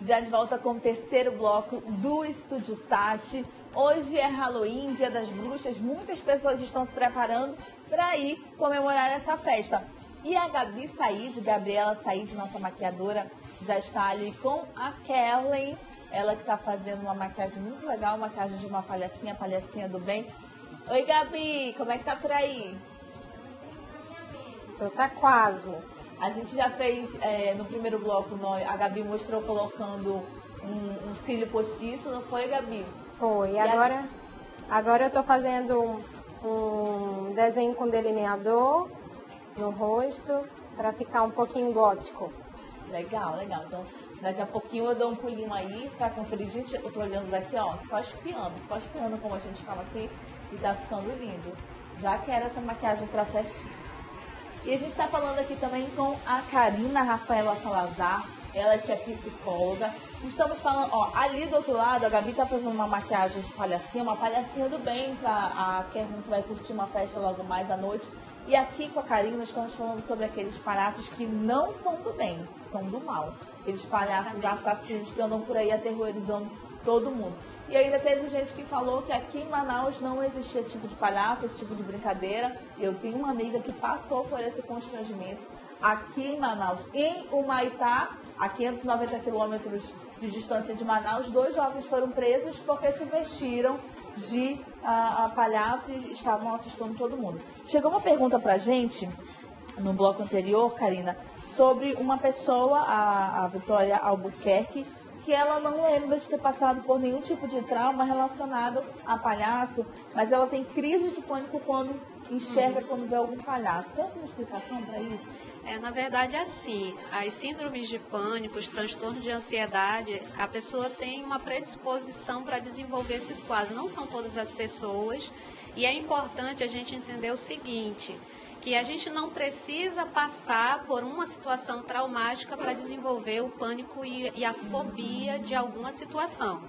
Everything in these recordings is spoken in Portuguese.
Já de volta com o terceiro bloco do Estúdio Sat. Hoje é Halloween, Dia das Bruxas. Muitas pessoas estão se preparando para ir comemorar essa festa. E a Gabriela Said, nossa maquiadora, já está ali com a Kelly. Ela que está fazendo uma maquiagem muito legal, maquiagem de uma palhacinha do bem. Oi, Gabi, como é que tá por aí? Tá quase. A gente já fez, no primeiro bloco, a Gabi mostrou colocando um cílio postiço, não foi, Gabi? Foi. E agora eu tô fazendo um desenho com delineador no rosto para ficar um pouquinho gótico. Legal. Então, daqui a pouquinho eu dou um pulinho aí para conferir. Gente, eu tô olhando daqui, ó, só espiando como a gente fala aqui, e tá ficando lindo. Já quero essa maquiagem pra festinha. E a gente está falando aqui também com a Karina Rafaela Salazar, ela que é psicóloga. Estamos falando, ó, ali do outro lado, a Gabi tá fazendo uma maquiagem de palhacinha, uma palhacinha do bem para a Kerlin, que vai curtir uma festa logo mais à noite. E aqui com a Karina estamos falando sobre aqueles palhaços que não são do bem, são do mal. Aqueles palhaços assassinos que andam por aí aterrorizando todo mundo. E ainda teve gente que falou que aqui em Manaus não existia esse tipo de palhaço, esse tipo de brincadeira. Eu tenho uma amiga que passou por esse constrangimento aqui em Manaus. Em Humaitá, a 590 quilômetros de distância de Manaus, 2 jovens foram presos porque se vestiram de palhaço e estavam assustando todo mundo. Chegou uma pergunta pra gente, no bloco anterior, Karina, sobre uma pessoa, a Vitória Albuquerque, que ela não lembra de ter passado por nenhum tipo de trauma relacionado a palhaço, mas ela tem crise de pânico quando enxerga, quando vê algum palhaço. Tem alguma explicação para isso? Na verdade, é assim, as síndromes de pânico, os transtornos de ansiedade, a pessoa tem uma predisposição para desenvolver esses quadros. Não são todas as pessoas, e é importante a gente entender o seguinte, que a gente não precisa passar por uma situação traumática para desenvolver o pânico e a fobia de alguma situação.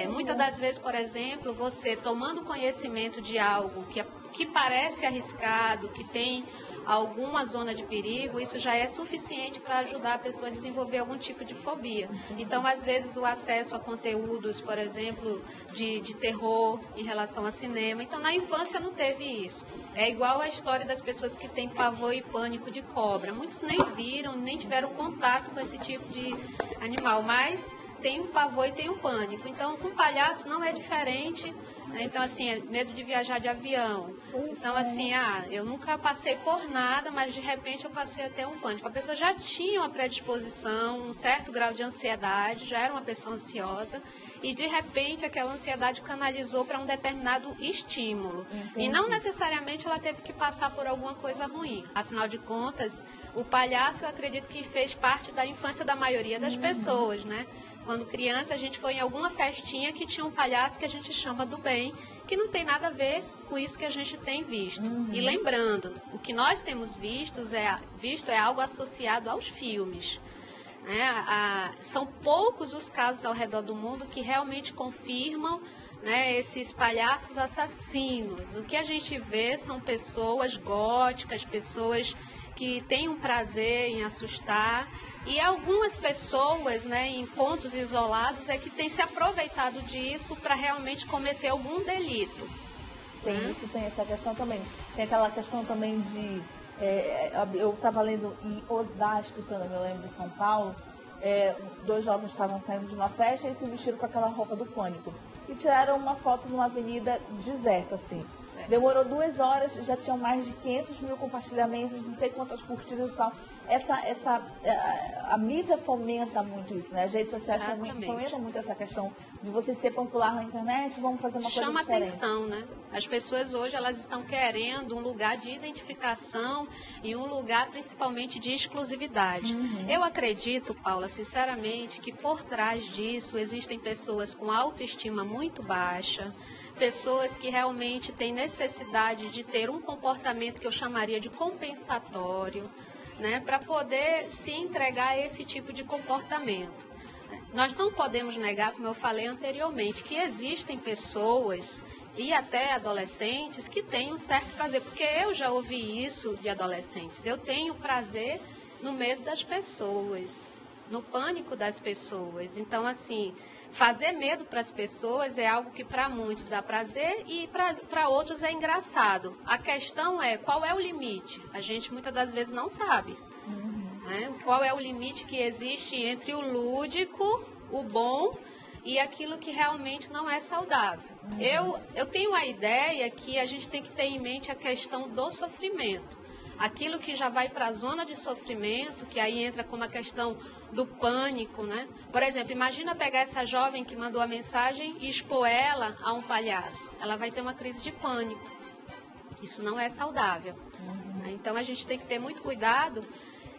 Muitas das vezes, por exemplo, você tomando conhecimento de algo que parece arriscado, que tem alguma zona de perigo, isso já é suficiente para ajudar a pessoa a desenvolver algum tipo de fobia. Então, às vezes, o acesso a conteúdos, por exemplo, de terror em relação a cinema. Então, na infância não teve isso. É igual a história das pessoas que têm pavor e pânico de cobra. Muitos nem viram, nem tiveram contato com esse tipo de animal, mas tem um pavor e tem um pânico. Então, com palhaço não é diferente, né? Então, assim, medo de viajar de avião. Então, assim, eu nunca passei por nada, mas de repente eu passei a ter um pânico. A pessoa já tinha uma predisposição, um certo grau de ansiedade, já era uma pessoa ansiosa, e de repente aquela ansiedade canalizou para um determinado estímulo. Entendi. E não necessariamente ela teve que passar por alguma coisa ruim. Afinal de contas, o palhaço, eu acredito que fez parte da infância da maioria das pessoas, né? Quando criança, a gente foi em alguma festinha que tinha um palhaço que a gente chama do bem, que não tem nada a ver com isso que a gente tem visto. E lembrando, o que nós temos visto é algo associado aos filmes. São poucos os casos ao redor do mundo que realmente confirmam, né, esses palhaços assassinos. O que a gente vê são pessoas góticas, pessoas que têm um prazer em assustar, e algumas pessoas, né, em pontos isolados, que têm se aproveitado disso para realmente cometer algum delito. Tem isso, tem essa questão também. Tem aquela questão também de... eu estava lendo em Osasco, se eu não me lembro, em São Paulo, 2 jovens estavam saindo de uma festa e se vestiram com aquela roupa do pânico. E tiraram uma foto numa avenida deserta, assim. Certo. Demorou 2 horas, já tinham mais de 500 mil compartilhamentos, não sei quantas curtidas e tal. A mídia fomenta muito isso, né? As redes sociais fomentam muito essa questão de você ser popular na internet, vamos fazer uma coisa diferente. Chama atenção, né? As pessoas hoje, elas estão querendo um lugar de identificação e um lugar principalmente de exclusividade. Eu acredito, Paula, sinceramente, que por trás disso existem pessoas com autoestima muito baixa, pessoas que realmente têm necessidade de ter um comportamento que eu chamaria de compensatório, né, para poder se entregar a esse tipo de comportamento. Nós não podemos negar, como eu falei anteriormente, que existem pessoas e até adolescentes que têm um certo prazer, porque eu já ouvi isso de adolescentes. Eu tenho prazer no medo das pessoas. no pânico das pessoas. Então, assim, fazer medo para as pessoas é algo que para muitos dá prazer e para outros é engraçado. A questão é qual é o limite. A gente muitas das vezes não sabe. Né? Qual é o limite que existe entre o lúdico, o bom e aquilo que realmente não é saudável. Eu tenho a ideia que a gente tem que ter em mente a questão do sofrimento. Aquilo que já vai para a zona de sofrimento, que aí entra como a questão do pânico, né? Por exemplo, imagina pegar essa jovem que mandou a mensagem e expor ela a um palhaço. Ela vai ter uma crise de pânico. Isso não é saudável. Né? Então, a gente tem que ter muito cuidado.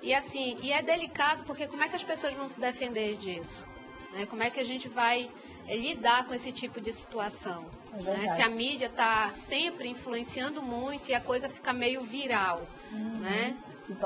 E assim, e é delicado porque como é que as pessoas vão se defender disso? Né? Como é que a gente vai lidar com esse tipo de situação? Né? Se a mídia está sempre influenciando muito e a coisa fica meio viral, né?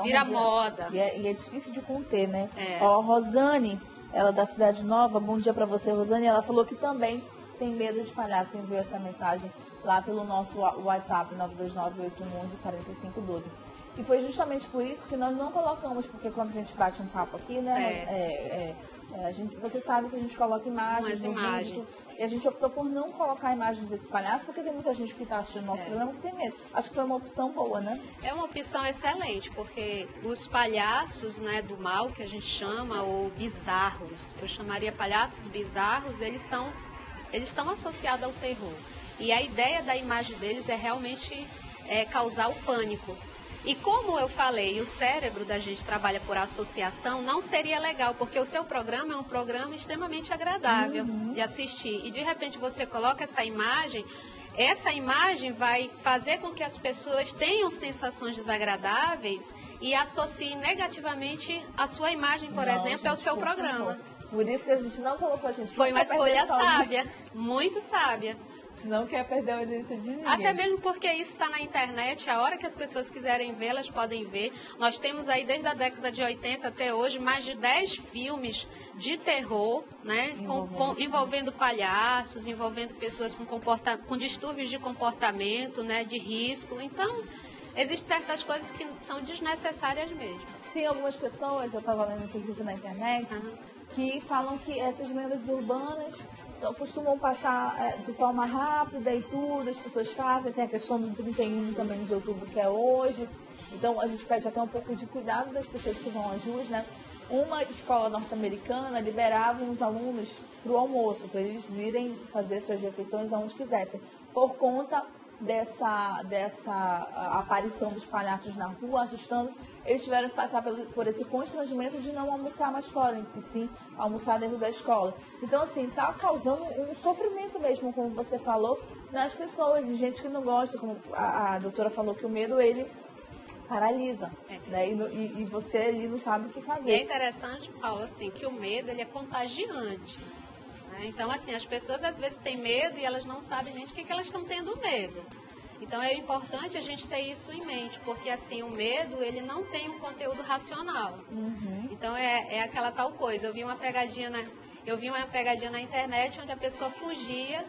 Vira moda. E é difícil de conter, né? Ó, Rosane, ela da Cidade Nova, bom dia para você, Rosane. Ela falou que também tem medo de palhaço, enviou essa mensagem lá pelo nosso WhatsApp, 929-811-4512. E foi justamente por isso que nós não colocamos, porque quando a gente bate um papo aqui, né? Você sabe que a gente coloca imagens no vídeo. E a gente optou por não colocar imagens desse palhaço, porque tem muita gente que está assistindo nosso programa que tem medo. Acho que foi uma opção boa, né? É uma opção excelente, porque os palhaços, né, do mal, que a gente chama, ou bizarros, eu chamaria palhaços bizarros, eles estão associados ao terror. E a ideia da imagem deles é realmente causar o pânico. E como eu falei, o cérebro da gente trabalha por associação, não seria legal, porque o seu programa é um programa extremamente agradável de assistir. E de repente você coloca essa imagem vai fazer com que as pessoas tenham sensações desagradáveis e associem negativamente a sua imagem, por exemplo, ao seu programa. Por isso que a gente não colocou, a gente foi uma escolha sábia, muito sábia. Não quer perder a audiência de ninguém. Até mesmo porque isso está na internet, a hora que as pessoas quiserem ver, elas podem ver. Nós temos aí, desde a década de 80 até hoje, mais de 10 filmes de terror, né? Envolvendo palhaços, envolvendo pessoas com distúrbios de comportamento, né? De risco. Então, existem certas coisas que são desnecessárias mesmo. Tem algumas pessoas, eu estava lendo inclusive na internet, que falam que essas lendas urbanas costumam passar de forma rápida e tudo, as pessoas fazem, tem a questão do 31 também de outubro, que é hoje. Então, a gente pede até um pouco de cuidado das pessoas que vão às ruas, né? Uma escola norte-americana liberava os alunos para o almoço, para eles virem fazer suas refeições aonde quisessem, por conta dessa aparição dos palhaços na rua, assustando. Eles tiveram que passar por esse constrangimento de não almoçar mais fora, e sim almoçar dentro da escola. Então, assim, está causando um sofrimento mesmo, como você falou, nas pessoas. E gente que não gosta, como a doutora falou, que o medo, ele paralisa, né? E você ali não sabe o que fazer. E é interessante, Paula, assim, que o medo, ele é contagiante. Né? Então, assim, as pessoas às vezes têm medo e elas não sabem nem de que elas estão tendo medo. Então, é importante a gente ter isso em mente, porque, assim, o medo, ele não tem um conteúdo racional. Então, é aquela tal coisa. Eu vi uma pegadinha na internet onde a pessoa fugia.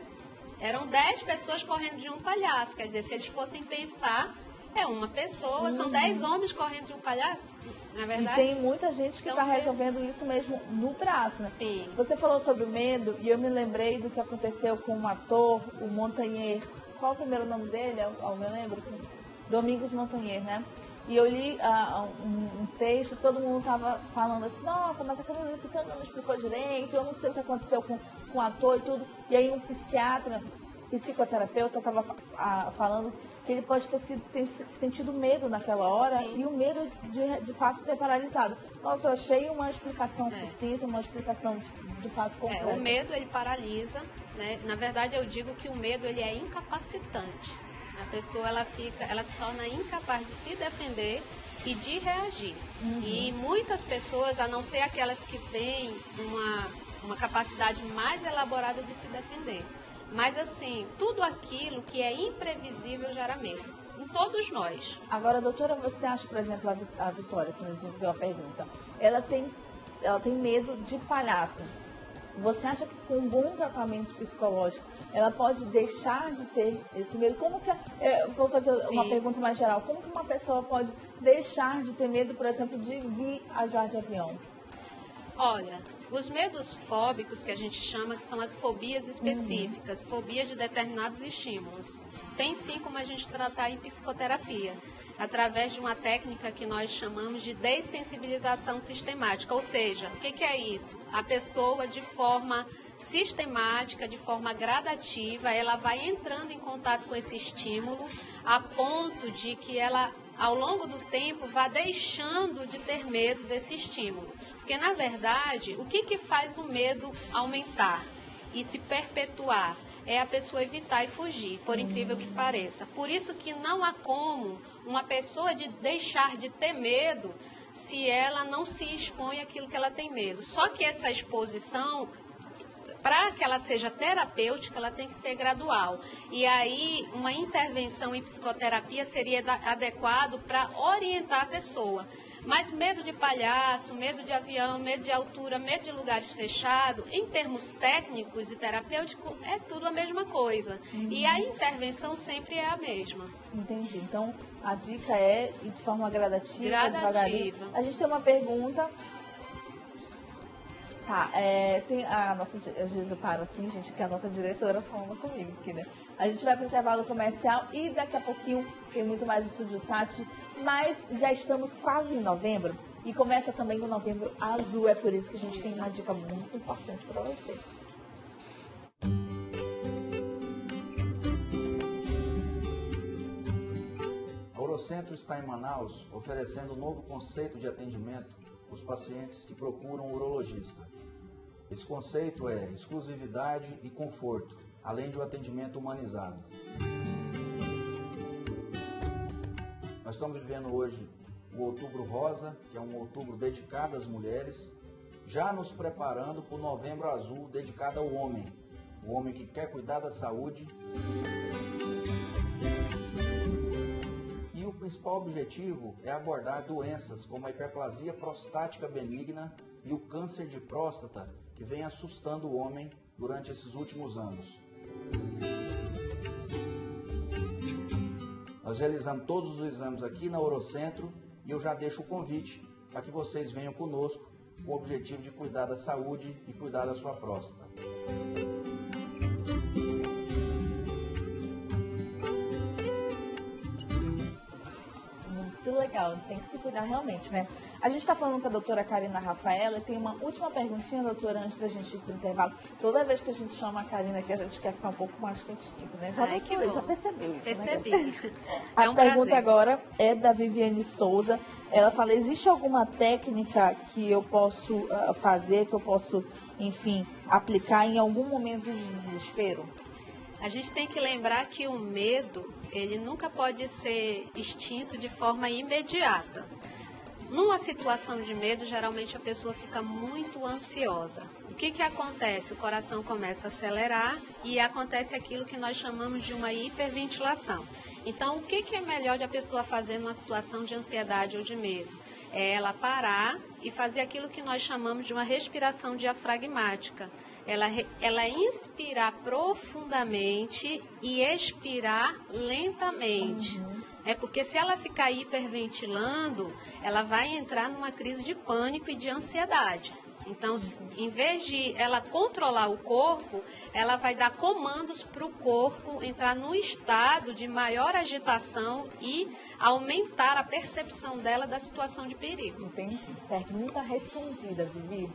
Eram 10 pessoas correndo de um palhaço. Quer dizer, se eles fossem pensar, é uma pessoa, são 10 homens correndo de um palhaço, na verdade. E tem muita gente que está resolvendo isso mesmo no braço, né? Sim. Você falou sobre o medo e eu me lembrei do que aconteceu com um ator, o Montagnier. Qual o primeiro nome dele? Eu me lembro. Domingos Montagnier, né? E eu li um texto, todo mundo estava falando assim, nossa, mas aquele livro que não explicou direito, eu não sei o que aconteceu com o ator e tudo. E aí um psicoterapeuta estava falando que ele pode ter sentido medo naquela hora. Sim. E o medo de fato ter paralisado. Nossa, eu achei uma explicação sucinta, uma explicação de fato completa. O medo, ele paralisa, né? Na verdade, eu digo que o medo, ele é incapacitante. A pessoa, ela se torna incapaz de se defender e de reagir. E muitas pessoas, a não ser aquelas que têm uma capacidade mais elaborada de se defender. Mas, assim, tudo aquilo que é imprevisível gera medo. Em todos nós. Agora, doutora, você acha, por exemplo, a Vitória, que nos enviou a pergunta, ela tem medo de palhaço. Você acha que com um bom tratamento psicológico, ela pode deixar de ter esse medo? Como que, vou fazer uma pergunta mais geral, como que uma pessoa pode deixar de ter medo, por exemplo, de viajar de avião? Olha, os medos fóbicos que a gente chama, que são as fobias específicas, fobias de determinados estímulos. Tem sim como a gente tratar em psicoterapia, através de uma técnica que nós chamamos de dessensibilização sistemática. Ou seja, o que é isso? A pessoa, de forma sistemática, de forma gradativa, ela vai entrando em contato com esse estímulo a ponto de que ela, ao longo do tempo, vá deixando de ter medo desse estímulo. Porque, na verdade, o que faz o medo aumentar e se perpetuar? É a pessoa evitar e fugir, por incrível que pareça. Por isso que não há como uma pessoa deixar de ter medo se ela não se expõe àquilo que ela tem medo. Só que essa exposição, para que ela seja terapêutica, ela tem que ser gradual. E aí, uma intervenção em psicoterapia seria adequado para orientar a pessoa. Mas medo de palhaço, medo de avião, medo de altura, medo de lugares fechados, em termos técnicos e terapêuticos, é tudo a mesma coisa. E a intervenção sempre é a mesma. Entendi. Então, a dica é ir de forma gradativa. Devagarinho. A gente tem uma pergunta. Tá, tem a nossa, às vezes eu paro assim, gente, porque a nossa diretora falando comigo aqui, né? A gente vai para o intervalo comercial e daqui a pouquinho tem muito mais Estúdio Sat, mas já estamos quase em novembro e começa também o Novembro Azul, é por isso que a gente tem uma dica muito importante para você. A Orocentro está em Manaus oferecendo um novo conceito de atendimento aos pacientes que procuram um urologista. Esse conceito é exclusividade e conforto, além de um atendimento humanizado. Nós estamos vivendo hoje o Outubro Rosa, que é um outubro dedicado às mulheres, já nos preparando para o Novembro Azul, dedicado ao homem, o homem que quer cuidar da saúde. E o principal objetivo é abordar doenças como a hiperplasia prostática benigna e o câncer de próstata, que vem assustando o homem durante esses últimos anos. Nós realizamos todos os exames aqui na Orocentro e eu já deixo o convite para que vocês venham conosco com o objetivo de cuidar da saúde e cuidar da sua próstata. Legal, tem que se cuidar realmente, né? A gente está falando com a doutora Karina Rafaela e tem uma última perguntinha, doutora, antes da gente ir para o intervalo. Toda vez que a gente chama a Karina aqui, a gente quer ficar um pouco mais quentinho, né? Já percebeu isso, Percebi. Né? É um a pergunta prazer. agora é da Viviane Souza. Ela fala, existe alguma técnica que eu posso fazer, que eu posso, enfim, aplicar em algum momento de desespero? A gente tem que lembrar que o medo, ele nunca pode ser extinto de forma imediata. Numa situação de medo, geralmente a pessoa fica muito ansiosa. O que acontece? O coração começa a acelerar e acontece aquilo que nós chamamos de uma hiperventilação. Então, o que é melhor de a pessoa fazer numa situação de ansiedade ou de medo? É ela parar e fazer aquilo que nós chamamos de uma respiração diafragmática. Ela inspirar profundamente e expirar lentamente. É porque se ela ficar hiperventilando, ela vai entrar numa crise de pânico e de ansiedade. Então, em vez de ela controlar o corpo, ela vai dar comandos para o corpo entrar num estado de maior agitação e aumentar a percepção dela da situação de perigo. Entendi. Pergunta respondida, Vivi.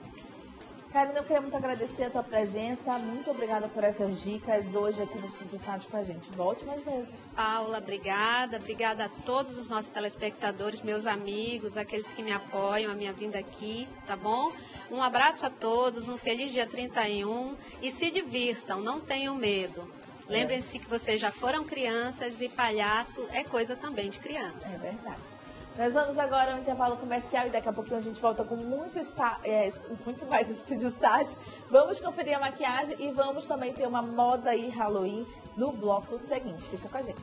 Karina, eu queria muito agradecer a tua presença. Muito obrigada por essas dicas hoje aqui no Estúdio Sat com a gente. Volte mais vezes. Paula, obrigada. Obrigada a todos os nossos telespectadores, meus amigos, aqueles que me apoiam, a minha vinda aqui, tá bom? Um abraço a todos, um feliz dia 31 e se divirtam, não tenham medo. Lembrem-se que vocês já foram crianças e palhaço é coisa também de criança. É verdade. Nós vamos agora ao intervalo comercial e daqui a pouquinho a gente volta com muito mais Estúdio Sat. Vamos conferir a maquiagem e vamos também ter uma moda e Halloween no bloco seguinte. Fica com a gente.